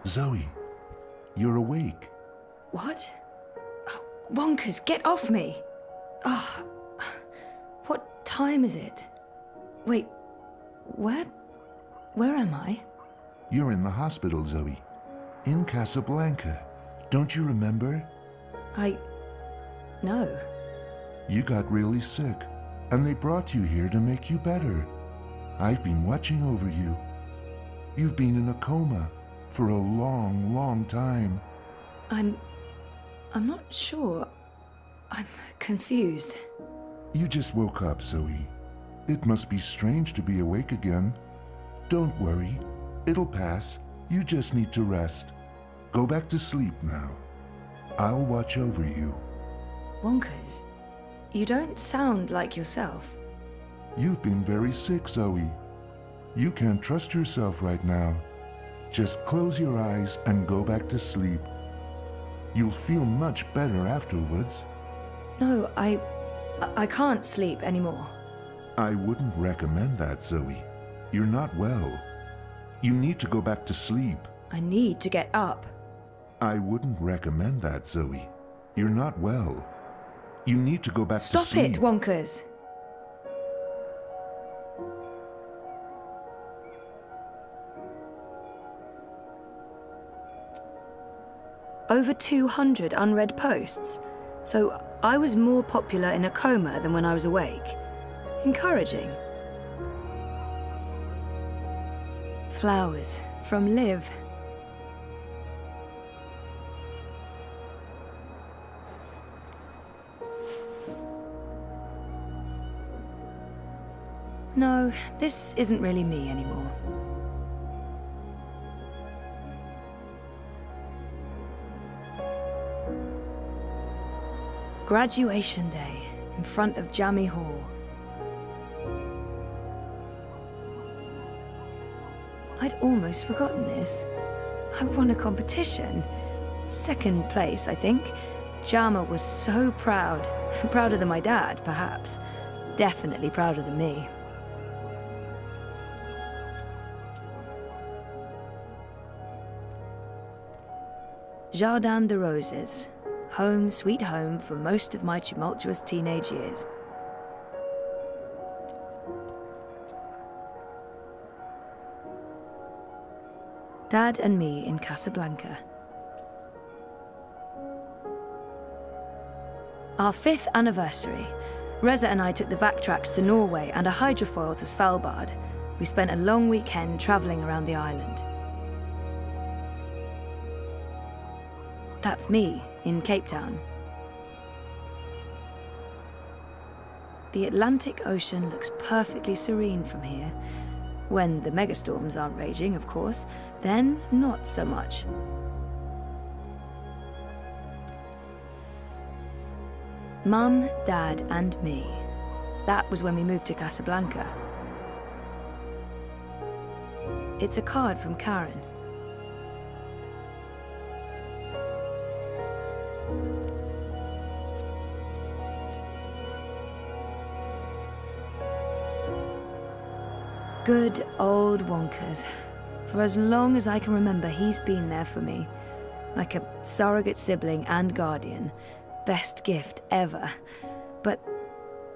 Zoe, you're awake. What? Oh, Wonkers, get off me! Oh, what time is it? Wait, where am I? You're in the hospital, Zoe. In Casablanca. Don't you remember? No. You got really sick, and they brought you here to make you better. I've been watching over you. You've been in a coma for a long, long time. I'm not sure. I'm confused. You just woke up, Zoe. It must be strange to be awake again. Don't worry. It'll pass. You just need to rest. Go back to sleep now. I'll watch over you. Wonkers, you don't sound like yourself. You've been very sick, Zoe. You can't trust yourself right now. Just close your eyes and go back to sleep. You'll feel much better afterwards. No, I can't sleep anymore. I wouldn't recommend that, Zoe. You're not well. You need to go back to sleep. I need to get up. I wouldn't recommend that, Zoe. You're not well. You need to go back to Stop sleep. it, Wonkers! Over 200 unread posts. So I was more popular in a coma than when I was awake. Encouraging. Flowers from Liv. No, this isn't really me anymore. Graduation day in front of Jammy Hall. I'd almost forgotten this. I won a competition. Second place, I think. Jama was so proud. Prouder than my dad, perhaps. Definitely prouder than me. Jardin de Roses. Home, sweet home for most of my tumultuous teenage years. Dad and me in Casablanca. Our 5th anniversary. Reza and I took the backtracks to Norway and a hydrofoil to Svalbard. We spent a long weekend travelling around the island. That's me, in Cape Town. The Atlantic Ocean looks perfectly serene from here. When the megastorms aren't raging, of course, then not so much. Mum, Dad, and me. That was when we moved to Casablanca. It's a card from Karen. Good old Wonkers. For as long as I can remember, he's been there for me. Like a surrogate sibling and guardian. Best gift ever. But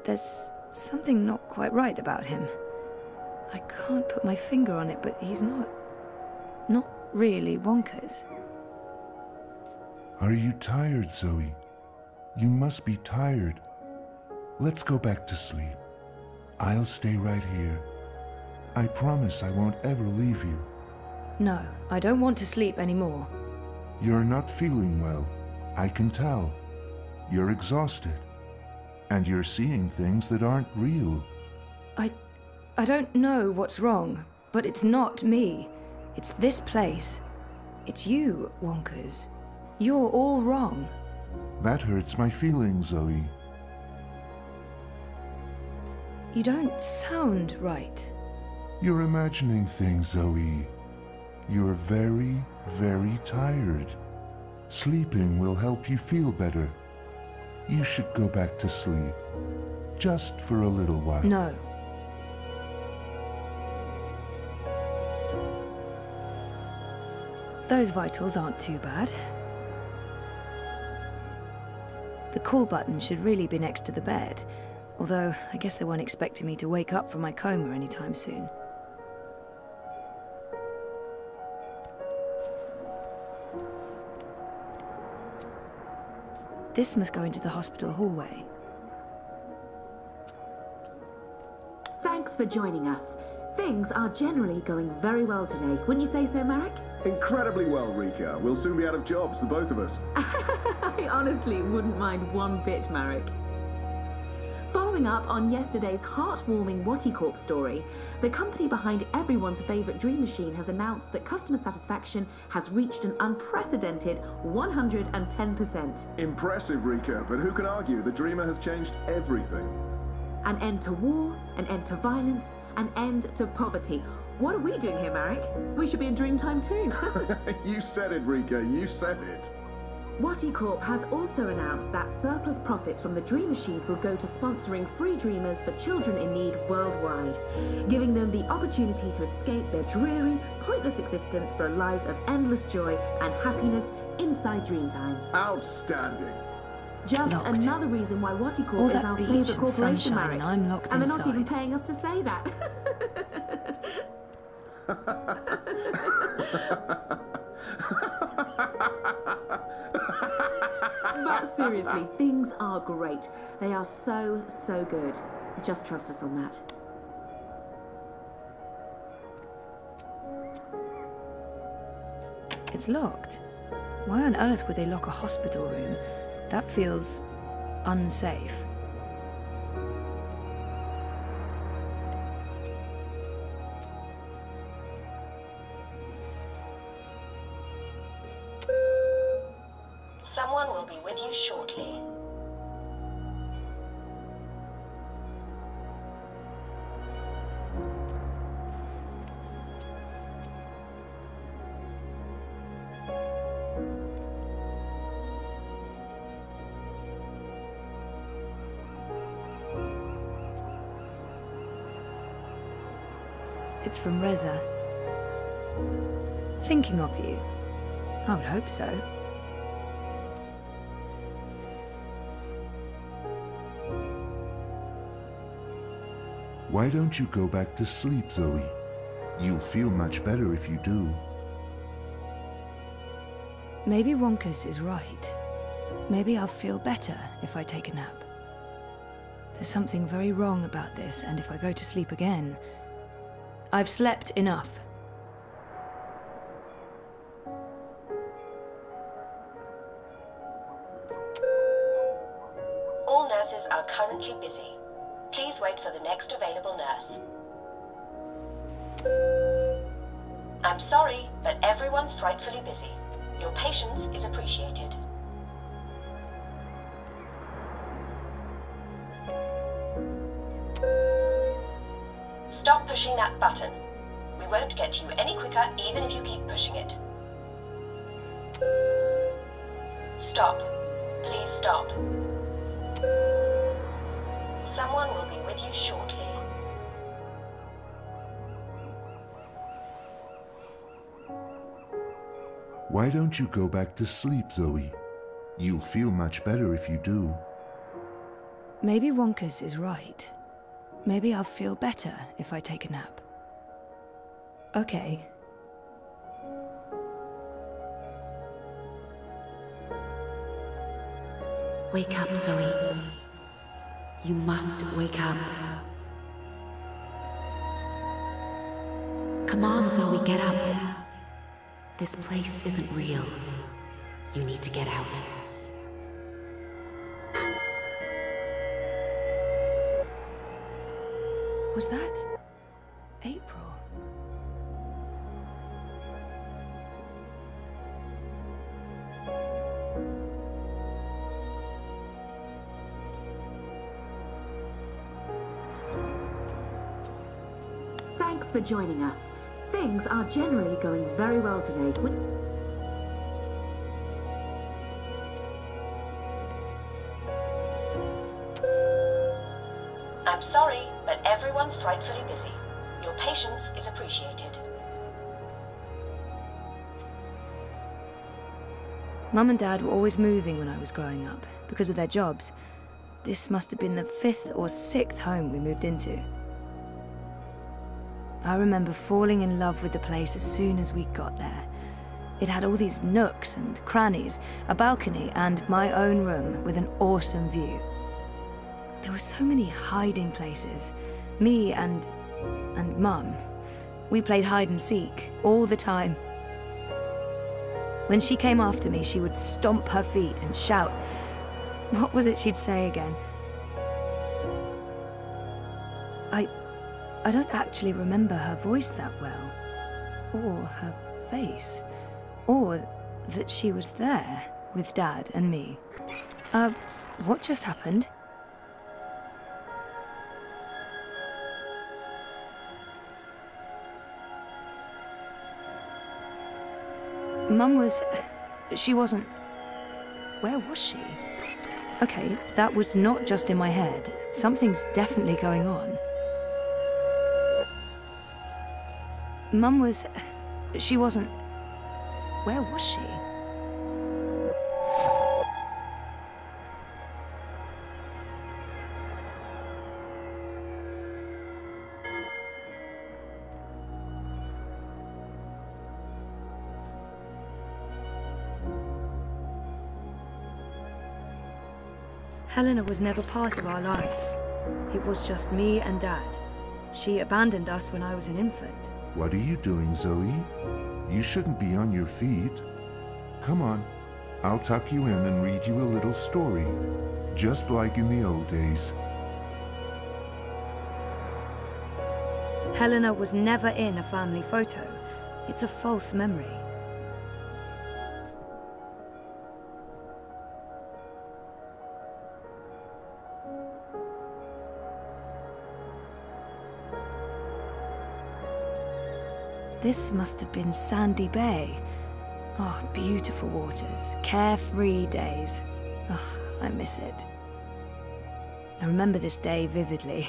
there's something not quite right about him. I can't put my finger on it, but he's not really Wonkers. Are you tired, Zoe? You must be tired. Let's go back to sleep. I'll stay right here. I promise I won't ever leave you. No, I don't want to sleep anymore. You're not feeling well. I can tell. You're exhausted. And you're seeing things that aren't real. I don't know what's wrong, but it's not me. It's this place. It's you, Wonkers. You're all wrong. That hurts my feelings, Zoe. You don't sound right. You're imagining things, Zoe. You're very, very tired. Sleeping will help you feel better. You should go back to sleep. Just for a little while. No. Those vitals aren't too bad. The call button should really be next to the bed, although I guess they weren't expecting me to wake up from my coma anytime soon. This must go into the hospital hallway. Thanks for joining us. Things are generally going very well today. Wouldn't you say so, Marek? Incredibly well, Rika. We'll soon be out of jobs, the both of us. I honestly wouldn't mind one bit, Marek. Following up on yesterday's heartwarming Wattycorp story, the company behind everyone's favourite dream machine has announced that customer satisfaction has reached an unprecedented 110%. Impressive, Rika, but who can argue the Dreamer has changed everything? An end to war, an end to violence, an end to poverty. What are we doing here, Marek? We should be in Dreamtime too. You said it, Rika, you said it. Wattycorp has also announced that surplus profits from the Dream Machine will go to sponsoring free dreamers for children in need worldwide, giving them the opportunity to escape their dreary, pointless existence for a life of endless joy and happiness inside Dreamtime. Outstanding. Just Locked. another reason why Watty All Corp is that our beach favourite and corporation, sunshine, Marek. and I'm locked And they're not even inside. paying us to say that. But seriously, things are great. They are so, so good. Just trust us on that. It's locked. Why on earth would they lock a hospital room? That feels unsafe. Someone will be with you shortly. It's from Reza. Thinking of you. I would hope so. Why don't you go back to sleep, Zoe? You'll feel much better if you do. Maybe Wonkus is right. Maybe I'll feel better if I take a nap. There's something very wrong about this, and if I go to sleep again, I've slept enough. All nurses are currently busy. Please wait for the next available nurse. I'm sorry, but everyone's frightfully busy. Your patience is appreciated. Stop pushing that button. We won't get to you any quicker even if you keep pushing it. Stop. Please stop. Someone will be with you shortly. Why don't you go back to sleep, Zoe? You'll feel much better if you do. Maybe Wonkus is right. Maybe I'll feel better if I take a nap. Okay. Wake up, Zoe. You must wake up. Come on, Zoe, get up. This place isn't real. You need to get out. Was that April? Thanks for joining us. Things are generally going very well today. I'm sorry, but everyone's frightfully busy. Your patience is appreciated. Mum and Dad were always moving when I was growing up, because of their jobs. This must have been the 5th or 6th home we moved into. I remember falling in love with the place as soon as we got there. It had all these nooks and crannies, a balcony, and my own room with an awesome view. There were so many hiding places. Me and Mum. We played hide and seek all the time. When she came after me, she would stomp her feet and shout. What was it she'd say again? I don't actually remember her voice that well, or her face, or that she was there with Dad and me. What just happened? Mum was... she wasn't... Where was she? Okay, that was not just in my head. Something's definitely going on. Mum was... she wasn't... Where was she? Helena was never part of our lives. It was just me and Dad. She abandoned us when I was an infant. What are you doing, Zoe? You shouldn't be on your feet. Come on, I'll tuck you in and read you a little story, just like in the old days. Helena was never in a family photo. It's a false memory. This must have been Sandy Bay. Oh, beautiful waters, carefree days. Oh, I miss it. I remember this day vividly.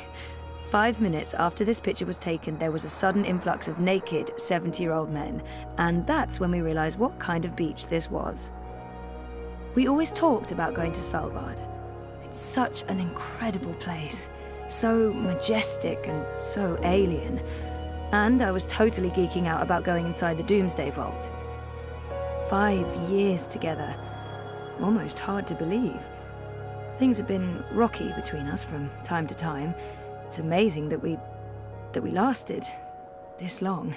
5 minutes after this picture was taken, there was a sudden influx of naked 70-year-old men, and that's when we realized what kind of beach this was. We always talked about going to Svalbard. It's such an incredible place, so majestic and so alien. And I was totally geeking out about going inside the Doomsday Vault. 5 years together. Almost hard to believe. Things have been rocky between us from time to time. It's amazing that we lasted this long.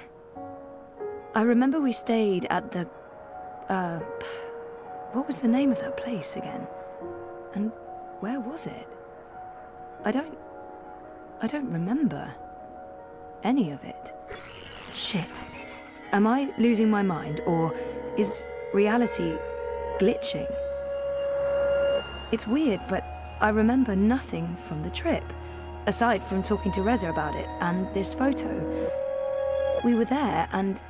I remember we stayed at the... what was the name of that place again? And where was it? I don't remember any of it. Shit. Am I losing my mind, or is reality glitching? It's weird, but I remember nothing from the trip, aside from talking to Reza about it and this photo. We were there, and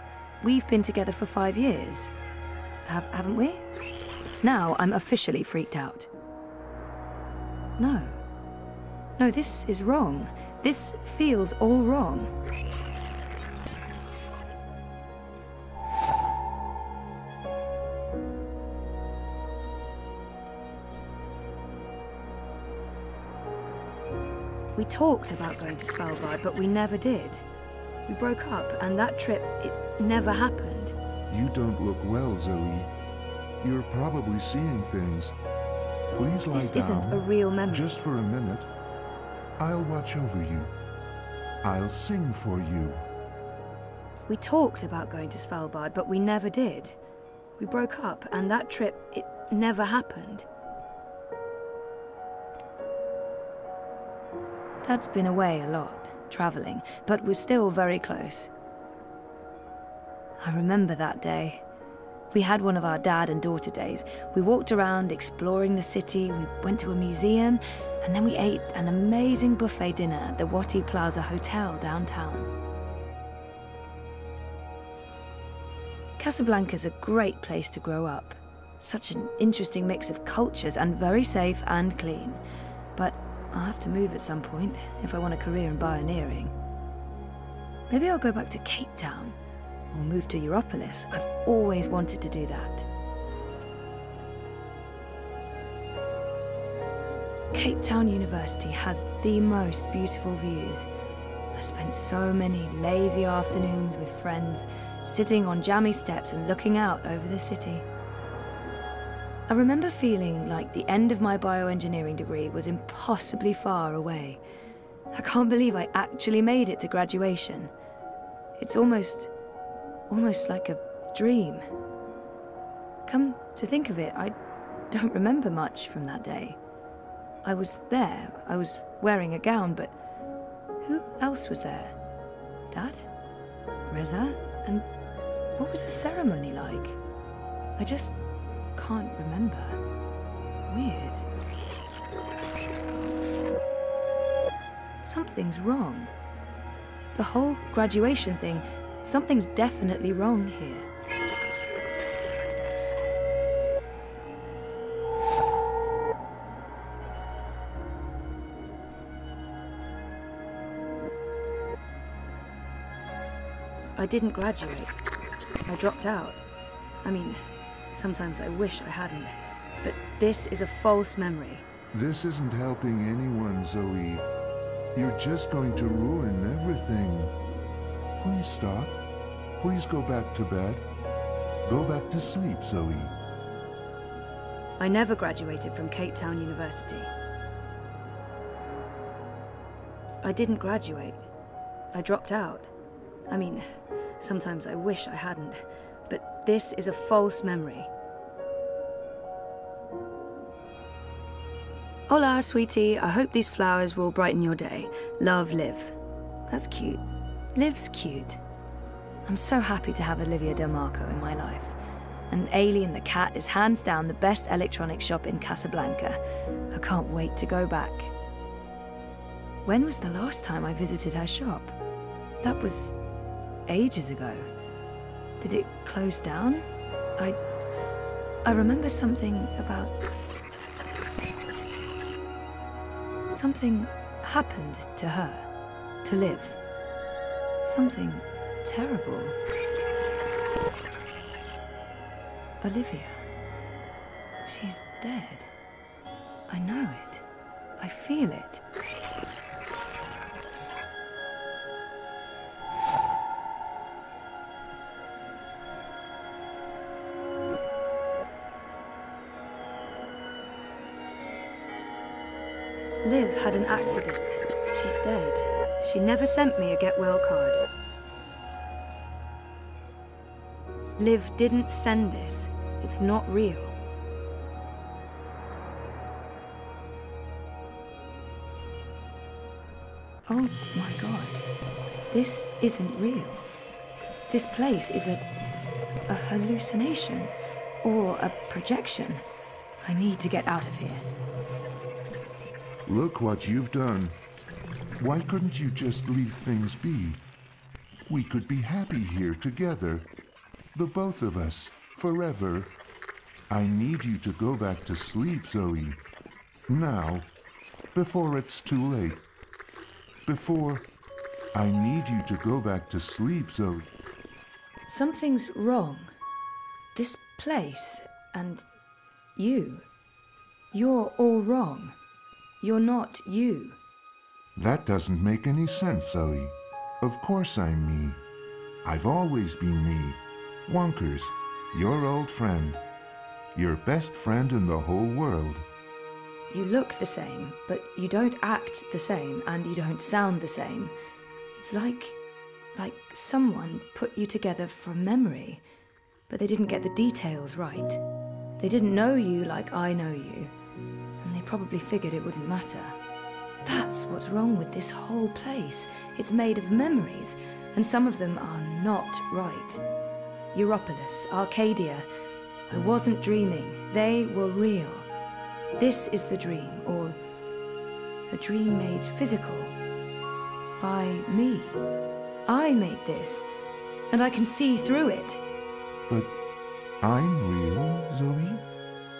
we've been together for 5 years. Haven't we? Now I'm officially freaked out. No. No, this is wrong. This feels all wrong. We talked about going to Svalbard, but we never did. We broke up, and that trip, it never happened. You don't look well, Zoe. You're probably seeing things. Please lie down. This isn't a real memory. Just for a minute. I'll watch over you. I'll sing for you. We talked about going to Svalbard, but we never did. We broke up, and that trip, it never happened. Dad's been away a lot, traveling, but we're still very close. I remember that day. We had one of our dad and daughter days. We walked around exploring the city, we went to a museum, and then we ate an amazing buffet dinner at the Wati Plaza Hotel downtown. Casablanca's a great place to grow up. Such an interesting mix of cultures and very safe and clean. But I'll have to move at some point if I want a career in pioneering. Maybe I'll go back to Cape Town or move to Europolis. I've always wanted to do that. Cape Town University has the most beautiful views. I spent so many lazy afternoons with friends, sitting on jammy steps and looking out over the city. I remember feeling like the end of my bioengineering degree was impossibly far away. I can't believe I actually made it to graduation. It's almost like a dream. Come to think of it, I don't remember much from that day. I was there, I was wearing a gown, but who else was there? Dad? Reza? And what was the ceremony like? I just can't remember. Weird. Something's wrong. The whole graduation thing, something's definitely wrong here. I didn't graduate. I dropped out. I mean, sometimes I wish I hadn't. But this is a false memory. This isn't helping anyone, Zoe. You're just going to ruin everything. Please stop. Please go back to bed. Go back to sleep, Zoe. I never graduated from Cape Town University. I didn't graduate. I dropped out. I mean, sometimes I wish I hadn't, but this is a false memory. Hola, sweetie. I hope these flowers will brighten your day. Love, Liv. That's cute. Liv's cute. I'm so happy to have Olivia Del Marco in my life. And Alien the cat is hands down the best electronics shop in Casablanca. I can't wait to go back. When was the last time I visited her shop? That was ages ago. Did it close down? I remember something about... Something happened to her, to Liv. Something terrible. Olivia. She's dead. I know it. I feel it. Liv had an accident. She's dead. She never sent me a get well card. Liv didn't send this. It's not real. Oh my god. This isn't real. This place is a hallucination. Or a projection. I need to get out of here. Look what you've done. Why couldn't you just leave things be? We could be happy here together. The both of us, forever. I need you to go back to sleep, Zoe. Now, before it's too late. I need you to go back to sleep, Zoe. Something's wrong. This place, and you. You're all wrong. You're not you. That doesn't make any sense, Zoe. Of course I'm me. I've always been me. Wonkers, your old friend. Your best friend in the whole world. You look the same, but you don't act the same, and you don't sound the same. It's like someone put you together from memory, but they didn't get the details right. They didn't know you like I know you, and they probably figured it wouldn't matter. That's what's wrong with this whole place. It's made of memories, and some of them are not right. Europolis, Arcadia. I wasn't dreaming. They were real. This is the dream, or a dream made physical. By me. I made this, and I can see through it. But I'm real, Zoe?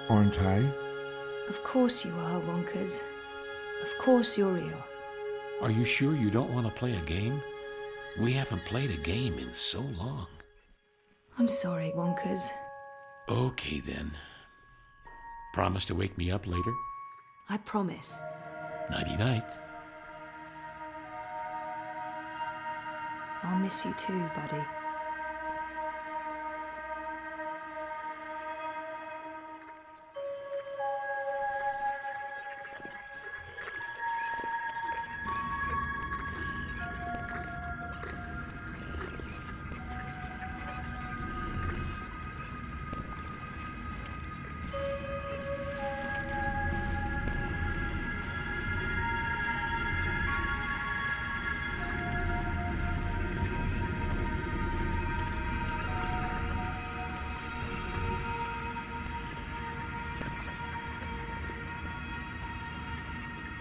Aren't I? Of course you are, Wonkers. Of course you're real. Are you sure you don't want to play a game? We haven't played a game in so long. I'm sorry, Wonkers. Okay, then. Promise to wake me up later? I promise. Nighty-night. I'll miss you too, buddy.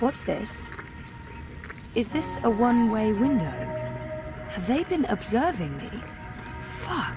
What's this? Is this a one-way window? Have they been observing me? Fuck.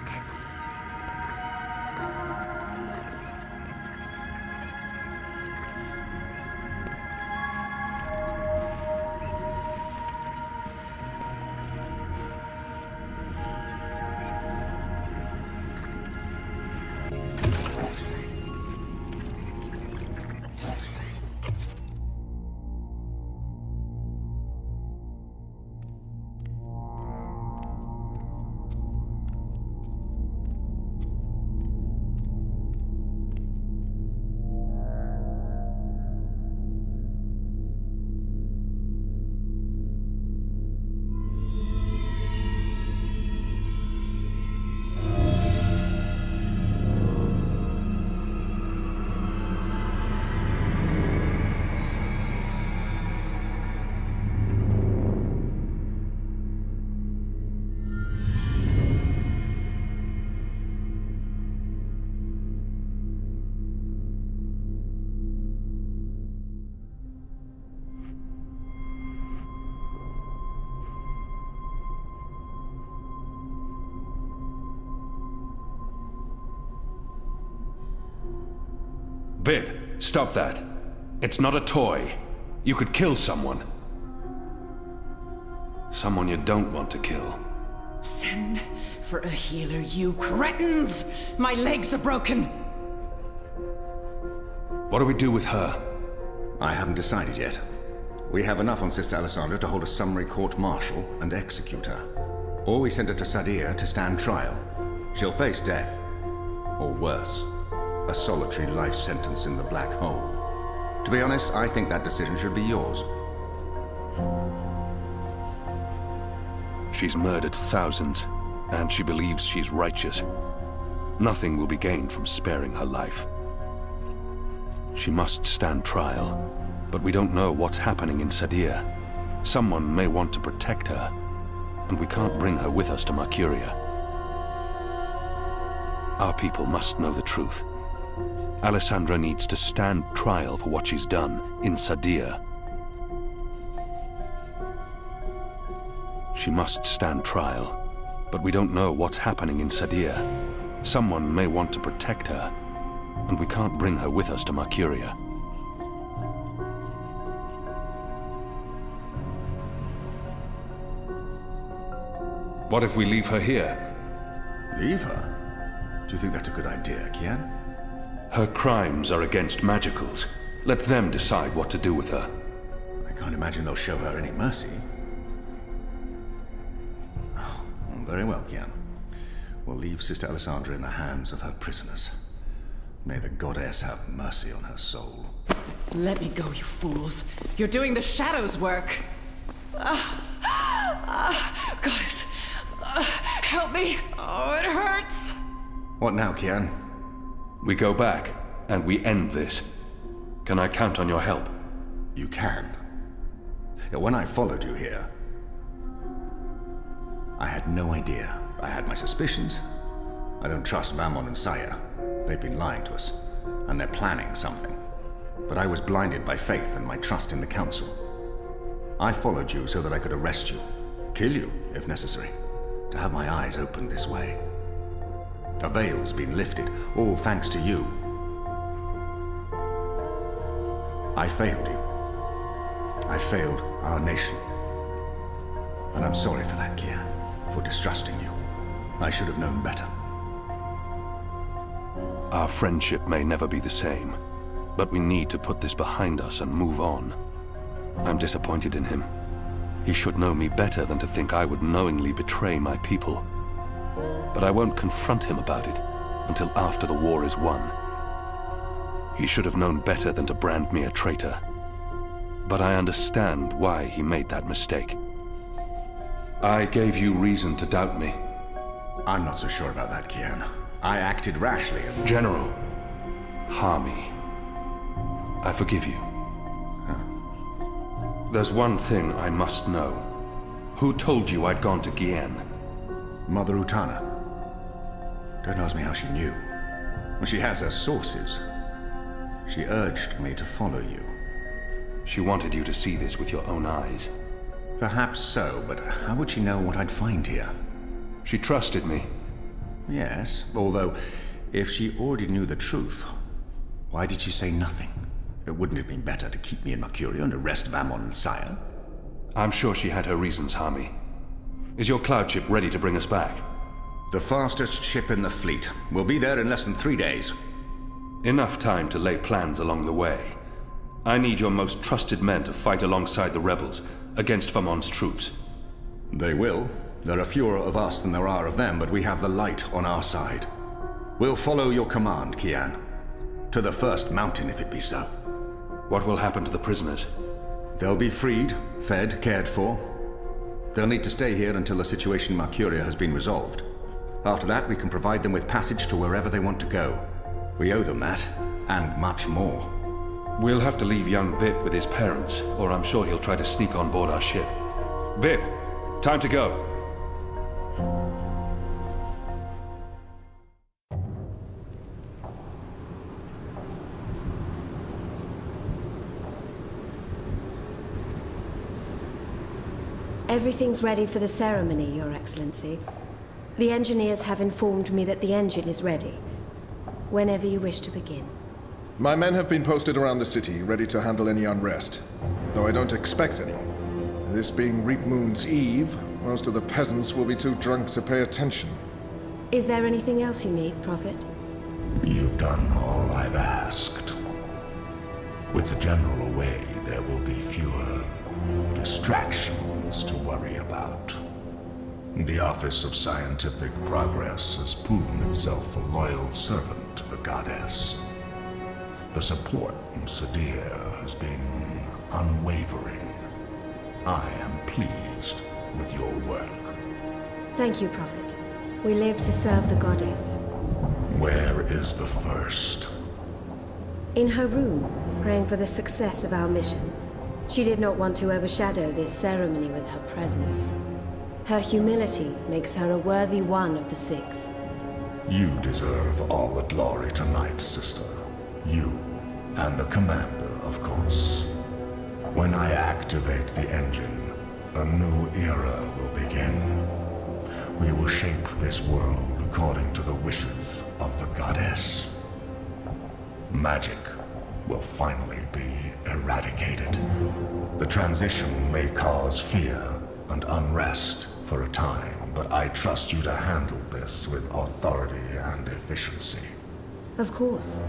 Bib, stop that. It's not a toy. You could kill someone. Someone you don't want to kill. Send for a healer, you cretins! My legs are broken! What do we do with her? I haven't decided yet. We have enough on Sister Alessandra to hold a summary court-martial and execute her. Or we send her to Sadir to stand trial. She'll face death. Or worse, a solitary life sentence in the black hole. To be honest, I think that decision should be yours. She's murdered thousands, and she believes she's righteous. Nothing will be gained from sparing her life. She must stand trial, but we don't know what's happening in Sadir. Someone may want to protect her, and we can't bring her with us to Mercuria. Our people must know the truth. Alessandra needs to stand trial for what she's done in Sadir. She must stand trial, but we don't know what's happening in Sadir. Someone may want to protect her, and we can't bring her with us to Mercuria. What if we leave her here? Leave her? Do you think that's a good idea, Kian? Her crimes are against magicals. Let them decide what to do with her. I can't imagine they'll show her any mercy. Oh, very well, Kian. We'll leave Sister Alessandra in the hands of her prisoners. May the goddess have mercy on her soul. Let me go, you fools. You're doing the Shadow's work. Goddess, help me. Oh, it hurts. What now, Kian? We go back, and we end this. Can I count on your help? You can. When I followed you here, I had no idea. I had my suspicions. I don't trust Vamon and Saya. They've been lying to us, and they're planning something. But I was blinded by faith and my trust in the Council. I followed you so that I could arrest you, kill you, if necessary, to have my eyes opened this way. A veil's been lifted, all thanks to you. I failed you. I failed our nation. And I'm sorry for that, Kian, for distrusting you. I should have known better. Our friendship may never be the same, but we need to put this behind us and move on. I'm disappointed in him. He should know me better than to think I would knowingly betray my people. But I won't confront him about it until after the war is won. He should have known better than to brand me a traitor. But I understand why he made that mistake. I gave you reason to doubt me. I'm not so sure about that, Kian. I acted rashly and... General, Harmy, I forgive you. Huh. There's one thing I must know. Who told you I'd gone to Gien? Mother Utana. Don't ask me how she knew. Well, she has her sources. She urged me to follow you. She wanted you to see this with your own eyes. Perhaps so, but how would she know what I'd find here? She trusted me. Yes, although, if she already knew the truth, why did she say nothing? It wouldn't have been better to keep me in Mercuria and arrest Vamon and Saya? I'm sure she had her reasons, Harmy. Is your cloud ship ready to bring us back? The fastest ship in the fleet. We'll be there in less than 3 days. Enough time to lay plans along the way. I need your most trusted men to fight alongside the rebels, against Vamon's troops. They will. There are fewer of us than there are of them, but we have the light on our side. We'll follow your command, Kian. To the first mountain, if it be so. What will happen to the prisoners? They'll be freed, fed, cared for. They'll need to stay here until the situation in Mercuria has been resolved. After that, we can provide them with passage to wherever they want to go. We owe them that, and much more. We'll have to leave young Bip with his parents, or I'm sure he'll try to sneak on board our ship. Bip, time to go. Everything's ready for the ceremony, Your Excellency. The engineers have informed me that the engine is ready. Whenever you wish to begin. My men have been posted around the city, ready to handle any unrest. Though I don't expect any. This being Reap Moon's Eve, most of the peasants will be too drunk to pay attention. Is there anything else you need, Prophet? You've done all I've asked. With the General away, there will be fewer distractions to worry about. The Office of Scientific Progress has proven itself a loyal servant to the Goddess. The support in Sadir has been unwavering. I am pleased with your work. Thank you, Prophet. We live to serve the Goddess. Where is the First? In her room, praying for the success of our mission. She did not want to overshadow this ceremony with her presence. Her humility makes her a worthy one of the Six. You deserve all the glory tonight, sister. You, and the Commander, of course. When I activate the engine, a new era will begin. We will shape this world according to the wishes of the Goddess. Magic will finally be eradicated. The transition may cause fear and unrest for a time, but I trust you to handle this with authority and efficiency. Of course.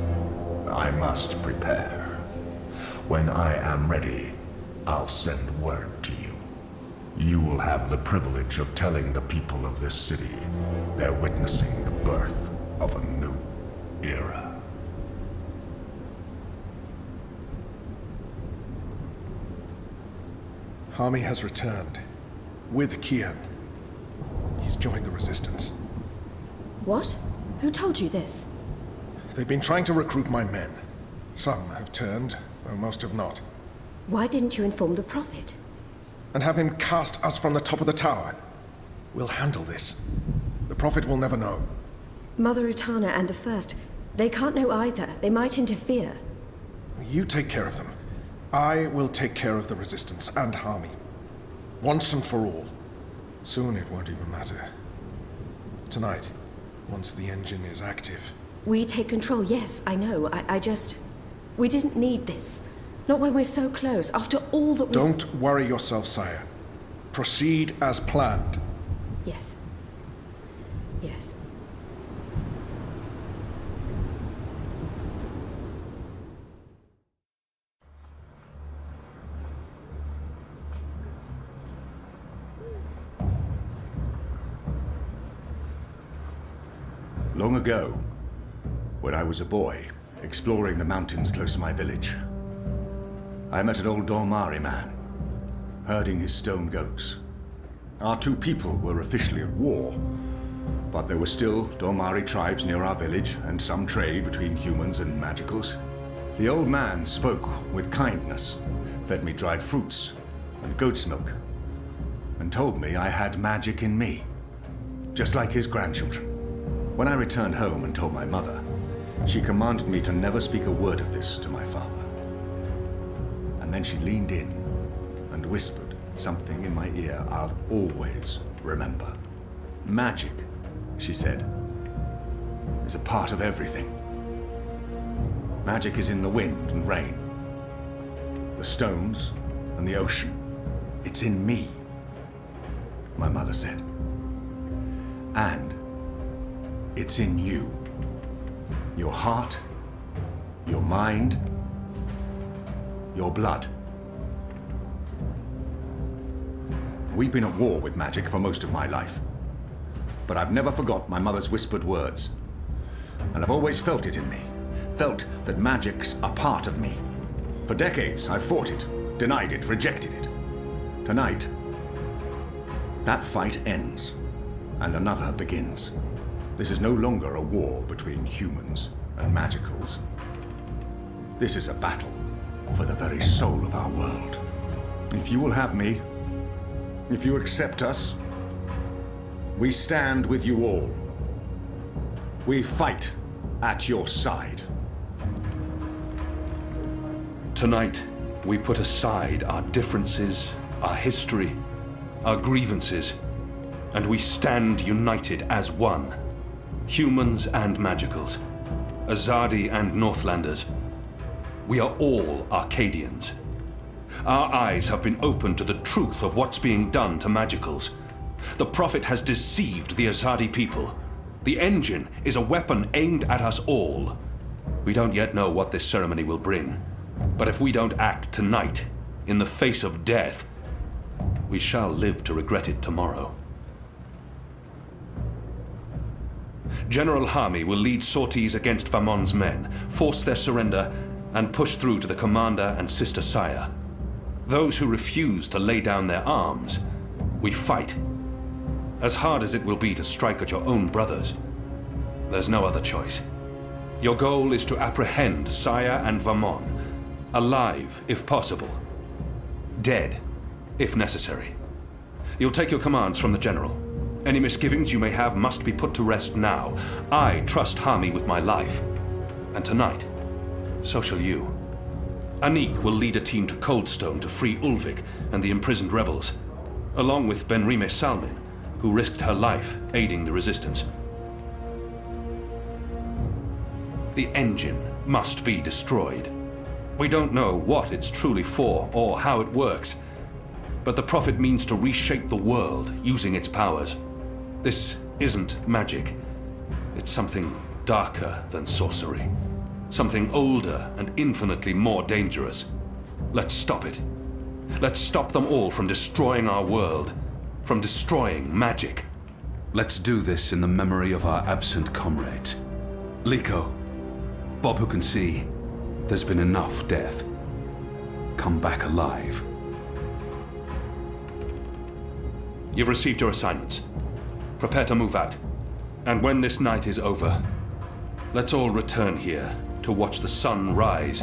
I must prepare. When I am ready, I'll send word to you. You will have the privilege of telling the people of this city they're witnessing the birth of a new era. Hami has returned. With Kian. He's joined the Resistance. What? Who told you this? They've been trying to recruit my men. Some have turned, though most have not. Why didn't you inform the Prophet? And have him cast us from the top of the tower. We'll handle this. The Prophet will never know. Mother Utana and the First, they can't know either. They might interfere. You take care of them. I will take care of the Resistance and Hami. Once and for all. Soon it won't even matter. Tonight, once the engine is active. We take control, yes, I know. I just... We didn't need this. Not when we're so close, after all that we... Don't worry yourself, sire. Proceed as planned. Yes. Yes. Long ago, when I was a boy, exploring the mountains close to my village, I met an old Dormari man, herding his stone goats. Our two people were officially at war, but there were still Dormari tribes near our village and some trade between humans and magicals. The old man spoke with kindness, fed me dried fruits and goat's milk, and told me I had magic in me, just like his grandchildren. When I returned home and told my mother, she commanded me to never speak a word of this to my father. And then she leaned in and whispered something in my ear I'll always remember. Magic, she said, is a part of everything. Magic is in the wind and rain, the stones and the ocean. It's in me, my mother said. And it's in you. Your heart, your mind, your blood. We've been at war with magic for most of my life. But I've never forgot my mother's whispered words. And I've always felt it in me. Felt that magic's a part of me. For decades, I've fought it, denied it, rejected it. Tonight, that fight ends, and another begins. This is no longer a war between humans and magicals. This is a battle for the very soul of our world. If you will have me, if you accept us, we stand with you all. We fight at your side. Tonight, we put aside our differences, our history, our grievances, and we stand united as one. Humans and magicals, Azadi and Northlanders, We are all Arcadians. Our eyes have been opened to the truth of what's being done to magicals. The Prophet has deceived the Azadi people. The engine is a weapon aimed at us all. We don't yet know what this ceremony will bring. But if we don't act tonight, in the face of death, we shall live to regret it tomorrow. General Hami will lead sorties against Vamon's men, force their surrender, and push through to the commander and Sister Saya. Those who refuse to lay down their arms, we fight. As hard as it will be to strike at your own brothers, there's no other choice. Your goal is to apprehend Saya and Vamon, alive if possible, dead if necessary. You'll take your commands from the General. Any misgivings you may have must be put to rest now. I trust Hami with my life. And tonight, so shall you. Anik will lead a team to Coldstone to free Ulvik and the imprisoned rebels, along with Benrime Salmin, who risked her life aiding the resistance. The engine must be destroyed. We don't know what it's truly for or how it works, but the Prophet means to reshape the world using its powers. This isn't magic. It's something darker than sorcery. Something older and infinitely more dangerous. Let's stop it. Let's stop them all from destroying our world, from destroying magic. Let's do this in the memory of our absent comrades. Liko, Bob who can see, there's been enough death. Come back alive. You've received your assignments. Prepare to move out. And when this night is over, let's all return here to watch the sun rise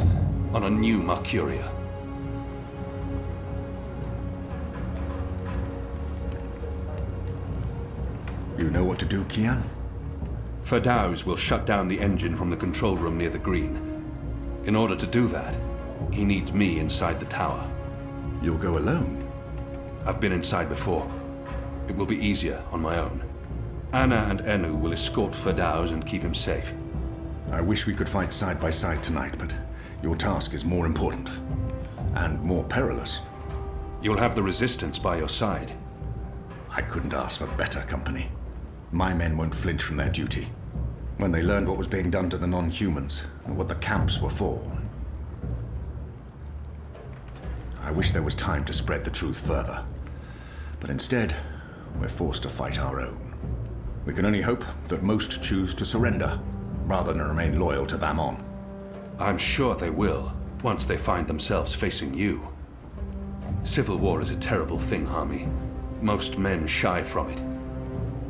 on a new Mercuria. You know what to do, Kian? Ferdaus will shut down the engine from the control room near the green. In order to do that, he needs me inside the tower. You'll go alone? I've been inside before. It will be easier on my own. Anna and Enu will escort Ferdaus and keep him safe. I wish we could fight side by side tonight, but your task is more important. And more perilous. You'll have the Resistance by your side. I couldn't ask for better company. My men won't flinch from their duty. When they learned what was being done to the non-humans, and what the camps were for. I wish there was time to spread the truth further. But instead, we're forced to fight our own. We can only hope that most choose to surrender, rather than remain loyal to Vamon. I'm sure they will, once they find themselves facing you. Civil war is a terrible thing, Hami. Most men shy from it.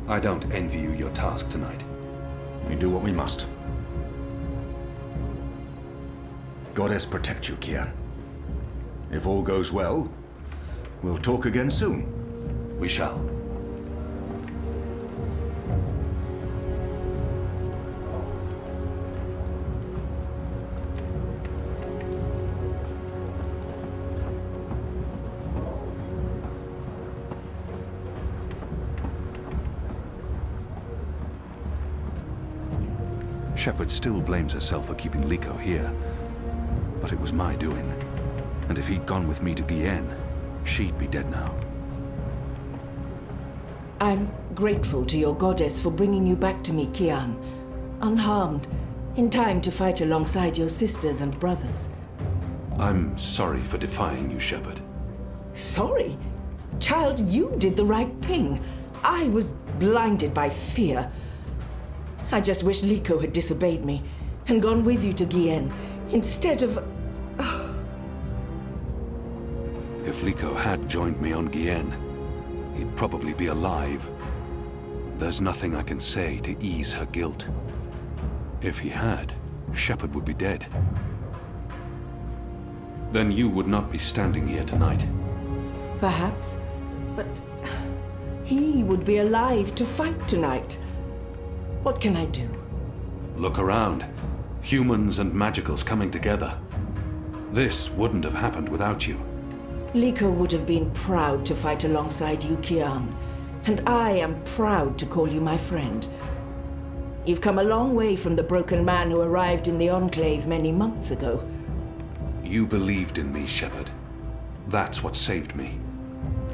I don't envy you your task tonight. We do what we must. Goddess protect you, Kian. If all goes well, we'll talk again soon. We shall. Shepard still blames herself for keeping Liko here. But it was my doing. And if he'd gone with me to Gien, she'd be dead now. I'm grateful to your goddess for bringing you back to me, Kian. Unharmed, in time to fight alongside your sisters and brothers. I'm sorry for defying you, Shepard. Sorry? Child, you did the right thing. I was blinded by fear. I just wish Liko had disobeyed me and gone with you to Gien, instead of... If Liko had joined me on Gien, he'd probably be alive. There's nothing I can say to ease her guilt. If he had, Shepard would be dead. Then you would not be standing here tonight. Perhaps, but he would be alive to fight tonight. What can I do? Look around. Humans and magicals coming together. This wouldn't have happened without you. Liko would have been proud to fight alongside you, Kian. And I am proud to call you my friend. You've come a long way from the broken man who arrived in the Enclave many months ago. You believed in me, Shepard. That's what saved me.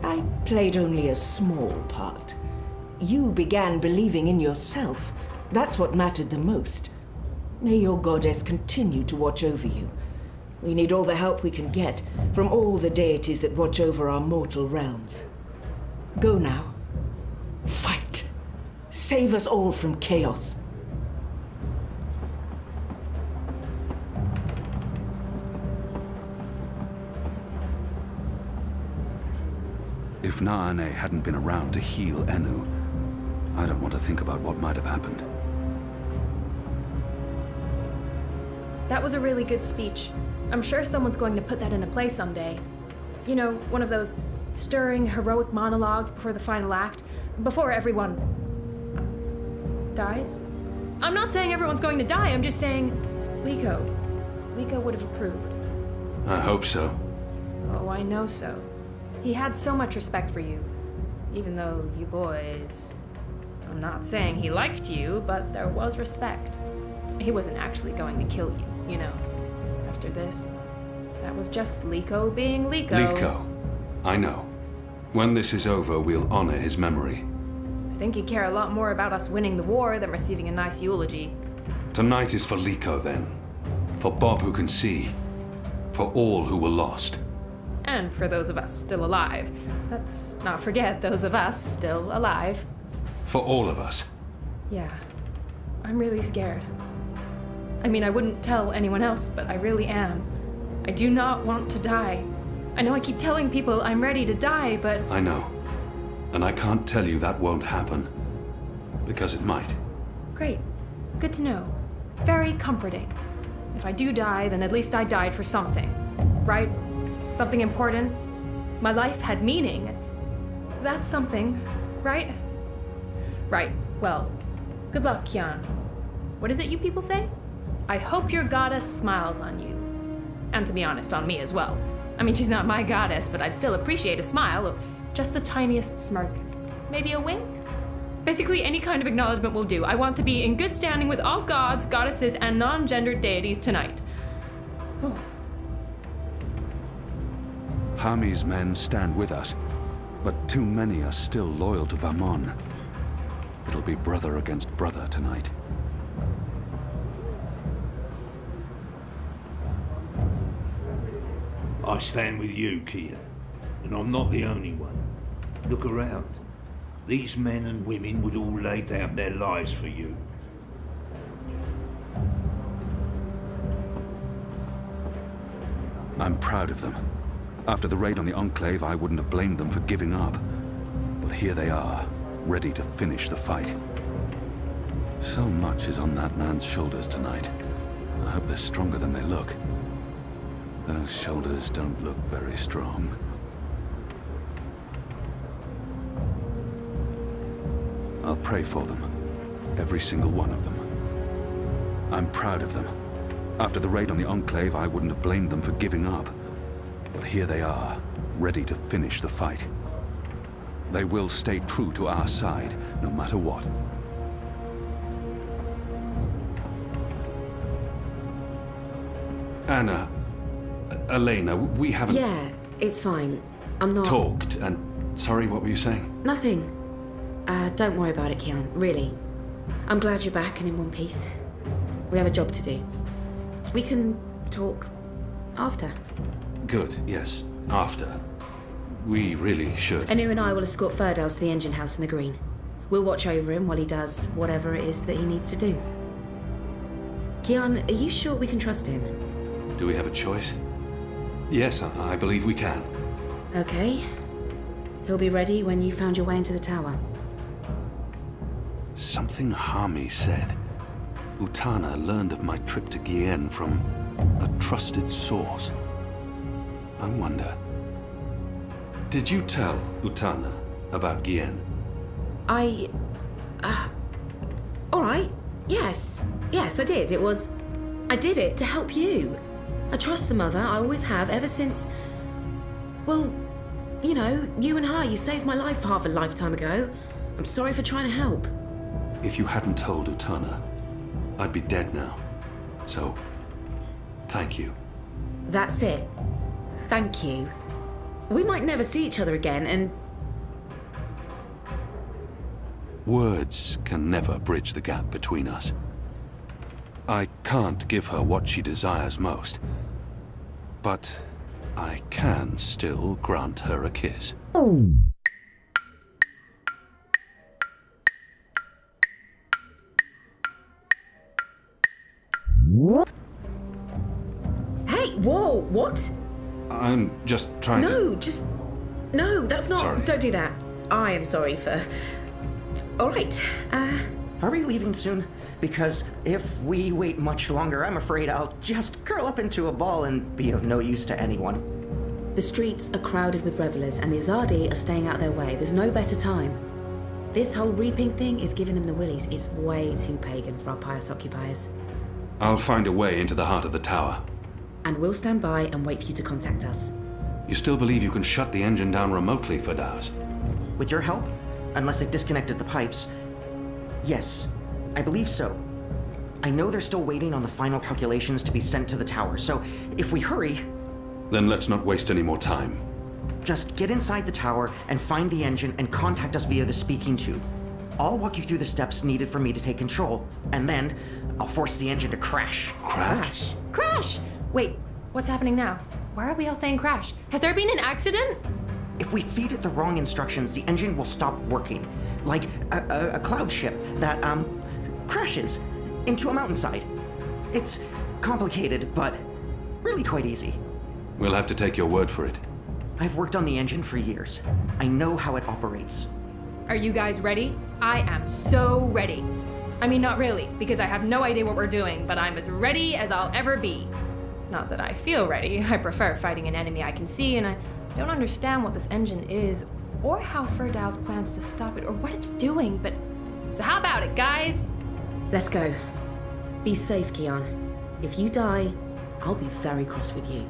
I played only a small part. You began believing in yourself. That's what mattered the most. May your goddess continue to watch over you. We need all the help we can get from all the deities that watch over our mortal realms. Go now. Fight. Save us all from chaos. If Naane hadn't been around to heal Enu, I don't want to think about what might have happened. That was a really good speech. I'm sure someone's going to put that into play someday. You know, one of those stirring, heroic monologues before the final act, before everyone dies. I'm not saying everyone's going to die, I'm just saying Liko would have approved. I hope so. Oh, I know so. He had so much respect for you, even though you boys... I'm not saying he liked you, but there was respect. He wasn't actually going to kill you, you know. After this, that was just Liko being Liko. Liko. I know. When this is over, we'll honor his memory. I think he'd care a lot more about us winning the war than receiving a nice eulogy. Tonight is for Liko, then. For Bob who can see. For all who were lost. And for those of us still alive. Let's not forget those of us still alive. For all of us. Yeah. I'm really scared. I mean, I wouldn't tell anyone else, but I really am. I do not want to die. I know I keep telling people I'm ready to die, but... I know. And I can't tell you that won't happen. Because it might. Great. Good to know. Very comforting. If I do die, then at least I died for something. Right? Something important. My life had meaning. That's something, right? Right. Well, good luck, Kian. What is it you people say? I hope your goddess smiles on you. And to be honest, on me as well. I mean, she's not my goddess, but I'd still appreciate a smile, or just the tiniest smirk. Maybe a wink? Basically, any kind of acknowledgement will do. I want to be in good standing with all gods, goddesses, and non-gendered deities tonight. Oh. Hami's men stand with us, but too many are still loyal to Vamon. It'll be brother against brother tonight. I stand with you, Kian. And I'm not the only one. Look around. These men and women would all lay down their lives for you. I'm proud of them. After the raid on the Enclave, I wouldn't have blamed them for giving up. But here they are, ready to finish the fight. So much is on that man's shoulders tonight. I hope they're stronger than they look. Those shoulders don't look very strong. I'll pray for them. Every single one of them. I'm proud of them. After the raid on the Enclave, I wouldn't have blamed them for giving up. But here they are, ready to finish the fight. They will stay true to our side, no matter what. Anna, Elena, we haven't... Yeah, it's fine. I'm not... Talked, and... Sorry, what were you saying? Nothing. Don't worry about it, Kian, really. I'm glad you're back and in one piece. We have a job to do. We can talk after. Good, yes. After. We really should. Anu and I will escort Ferdows to the engine house in the green. We'll watch over him while he does whatever it is that he needs to do. Kian, are you sure we can trust him? Do we have a choice? Yes, I believe we can. Okay. He'll be ready when you found your way into the tower. Something Hami said. Utana learned of my trip to Gien from a trusted source. I wonder... Did you tell Utana about Gien? All right. Yes. Yes, I did. I did it to help you. I trust the mother. I always have, ever since... Well, you know, you and her, you saved my life half a lifetime ago. I'm sorry for trying to help. If you hadn't told Utana, I'd be dead now. So, thank you. That's it. Thank you. We might never see each other again, and... Words can never bridge the gap between us. I can't give her what she desires most, but I can still grant her a kiss. Hey, whoa, what? I'm just trying to... No, that's not... Sorry. Don't do that. I am sorry for... Alright, Are we leaving soon? Because if we wait much longer, I'm afraid I'll just curl up into a ball and be of no use to anyone. The streets are crowded with revelers, and the Azadi are staying out their way. There's no better time. This whole reaping thing is giving them the willies. It's way too pagan for our pious occupiers. I'll find a way into the heart of the tower. And we'll stand by and wait for you to contact us. You still believe you can shut the engine down remotely, Firdaus? With your help? Unless they've disconnected the pipes. Yes, I believe so. I know they're still waiting on the final calculations to be sent to the tower, so if we hurry... Then let's not waste any more time. Just get inside the tower and find the engine and contact us via the speaking tube. I'll walk you through the steps needed for me to take control, and then I'll force the engine to crash. Crash? Crash! Wait, what's happening now? Why are we all saying crash? Has there been an accident? If we feed it the wrong instructions, the engine will stop working. Like a cloud ship that, crashes into a mountainside. It's complicated, but really quite easy. We'll have to take your word for it. I've worked on the engine for years. I know how it operates. Are you guys ready? I am so ready. I mean, not really, because I have no idea what we're doing, but I'm as ready as I'll ever be. Not that I feel ready. I prefer fighting an enemy I can see, and I don't understand what this engine is, or how Firdaus plans to stop it, or what it's doing, but... So how about it, guys? Let's go. Be safe, Kian. If you die, I'll be very cross with you.